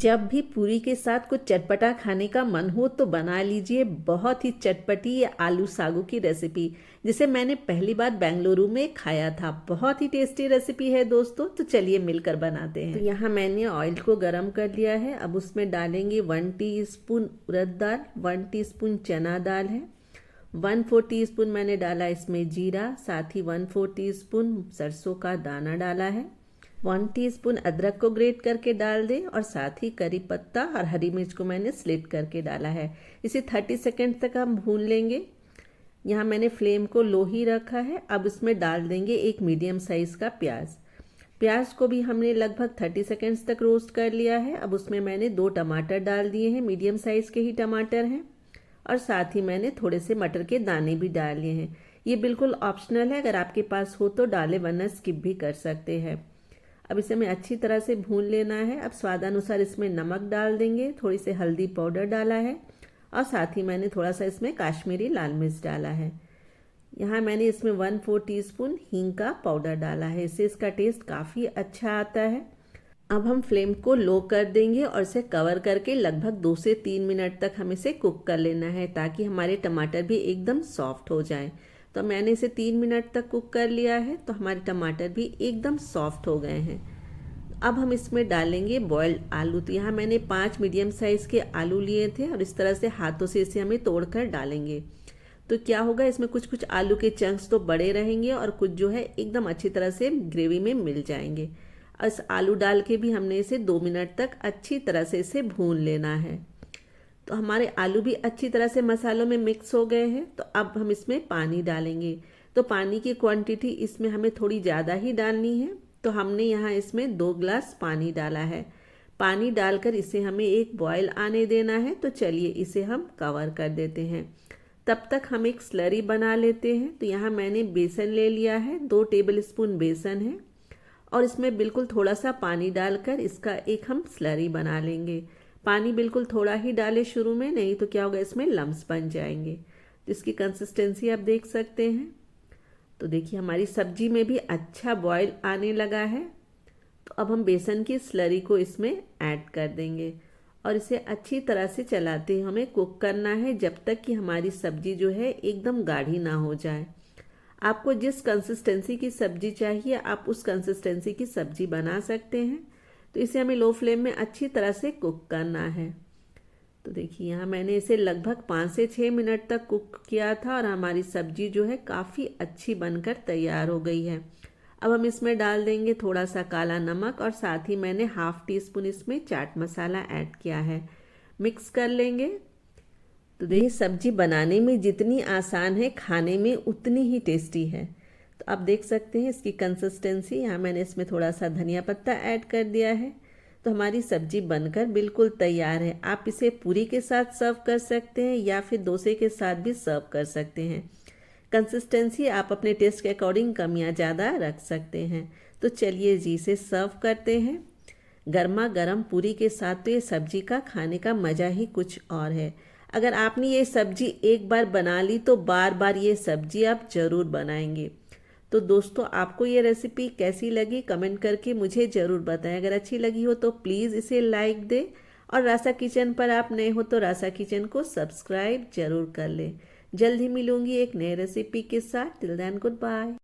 जब भी पूरी के साथ कुछ चटपटा खाने का मन हो तो बना लीजिए बहुत ही चटपटी ये आलू सागू की रेसिपी, जिसे मैंने पहली बार बेंगलुरु में खाया था। बहुत ही टेस्टी रेसिपी है दोस्तों, तो चलिए मिलकर बनाते हैं। तो यहाँ मैंने ऑयल को गरम कर लिया है। अब उसमें डालेंगे 1 टीस्पून उड़द दाल, 1 टीस्पून चना दाल है, 1/4 टीस्पून मैंने डाला इसमें जीरा, साथ ही 1/4 टीस्पून सरसों का दाना डाला है। 1 टीस्पून अदरक को ग्रेट करके डाल दें और साथ ही करी पत्ता और हरी मिर्च को मैंने स्लिट करके डाला है। इसे 30 सेकेंड तक हम भून लेंगे। यहाँ मैंने फ्लेम को लो ही रखा है। अब इसमें डाल देंगे एक मीडियम साइज़ का प्याज। प्याज को भी हमने लगभग 30 सेकेंड्स तक रोस्ट कर लिया है। अब उसमें मैंने 2 टमाटर डाल दिए हैं, मीडियम साइज़ के ही टमाटर हैं, और साथ ही मैंने थोड़े से मटर के दाने भी डाल लिए हैं। ये बिल्कुल ऑप्शनल है, अगर आपके पास हो तो डालें, वरना स्किप भी कर सकते हैं। अब इसे हमें अच्छी तरह से भून लेना है। अब स्वादानुसार इसमें नमक डाल देंगे, थोड़ी सी हल्दी पाउडर डाला है, और साथ ही मैंने थोड़ा सा इसमें काश्मीरी लाल मिर्च डाला है। यहाँ मैंने इसमें 1/4 टीस्पून हींग का पाउडर डाला है, इससे इसका टेस्ट काफ़ी अच्छा आता है। अब हम फ्लेम को लो कर देंगे और इसे कवर करके लगभग 2 से 3 मिनट तक हम इसे कुक कर लेना है, ताकि हमारे टमाटर भी एकदम सॉफ्ट हो जाएं। तो मैंने इसे 3 मिनट तक कुक कर लिया है, तो हमारे टमाटर भी एकदम सॉफ्ट हो गए हैं। अब हम इसमें डालेंगे बॉइल्ड आलू। तो यहाँ मैंने 5 मीडियम साइज़ के आलू लिए थे और इस तरह से हाथों से इसे हमें तोड़कर डालेंगे। तो क्या होगा, इसमें कुछ कुछ आलू के चंक्स तो बड़े रहेंगे और कुछ जो है एकदम अच्छी तरह से ग्रेवी में मिल जाएंगे। इस आलू डाल के भी हमने इसे 2 मिनट तक अच्छी तरह से इसे भून लेना है। तो हमारे आलू भी अच्छी तरह से मसालों में मिक्स हो गए हैं। तो अब हम इसमें पानी डालेंगे। तो पानी की क्वांटिटी इसमें हमें थोड़ी ज़्यादा ही डालनी है। तो हमने यहाँ इसमें 2 ग्लास पानी डाला है। पानी डालकर इसे हमें एक बॉयल आने देना है। तो चलिए इसे हम कवर कर देते हैं। तब तक हम एक स्लरी बना लेते हैं। तो यहाँ मैंने बेसन ले लिया है, 2 टेबलस्पून बेसन है, और इसमें बिल्कुल थोड़ा सा पानी डालकर इसका एक हम स्लरी बना लेंगे। पानी बिल्कुल थोड़ा ही डालें शुरू में, नहीं तो क्या होगा, इसमें लम्स बन जाएंगे। तो इसकी कंसिस्टेंसी आप देख सकते हैं। तो देखिए हमारी सब्जी में भी अच्छा बॉयल आने लगा है। तो अब हम बेसन की स्लरी को इसमें ऐड कर देंगे और इसे अच्छी तरह से चलाते हुए हमें कुक करना है, जब तक कि हमारी सब्जी जो है एकदम गाढ़ी ना हो जाए। आपको जिस कंसिस्टेंसी की सब्जी चाहिए आप उस कंसिस्टेंसी की सब्जी बना सकते हैं। तो इसे हमें लो फ्लेम में अच्छी तरह से कुक करना है। तो देखिए यहाँ मैंने इसे लगभग 5 से 6 मिनट तक कुक किया था और हमारी सब्जी जो है काफ़ी अच्छी बनकर तैयार हो गई है। अब हम इसमें डाल देंगे थोड़ा सा काला नमक, और साथ ही मैंने 1/2 टीस्पून इसमें चाट मसाला ऐड किया है। मिक्स कर लेंगे। तो देखिए सब्जी बनाने में जितनी आसान है, खाने में उतनी ही टेस्टी है। तो आप देख सकते हैं इसकी कंसिस्टेंसी। यहाँ मैंने इसमें थोड़ा सा धनिया पत्ता ऐड कर दिया है। तो हमारी सब्जी बनकर बिल्कुल तैयार है। आप इसे पूरी के साथ सर्व कर सकते हैं या फिर डोसे के साथ भी सर्व कर सकते हैं। कंसिस्टेंसी आप अपने टेस्ट के अकॉर्डिंग कम या ज़्यादा रख सकते हैं। तो चलिए जी इसे सर्व करते हैं। गर्मा गर्म पूरी के साथ तो ये सब्जी का खाने का मज़ा ही कुछ और है। अगर आपने ये सब्जी एक बार बना ली तो बार बार ये सब्जी आप ज़रूर बनाएंगे। तो दोस्तों आपको ये रेसिपी कैसी लगी कमेंट करके मुझे ज़रूर बताएं। अगर अच्छी लगी हो तो प्लीज़ इसे लाइक दें, और रासा किचन पर आप नए हो तो रासा किचन को सब्सक्राइब जरूर कर लें। जल्द ही मिलूंगी एक नई रेसिपी के साथ। Till then good bye.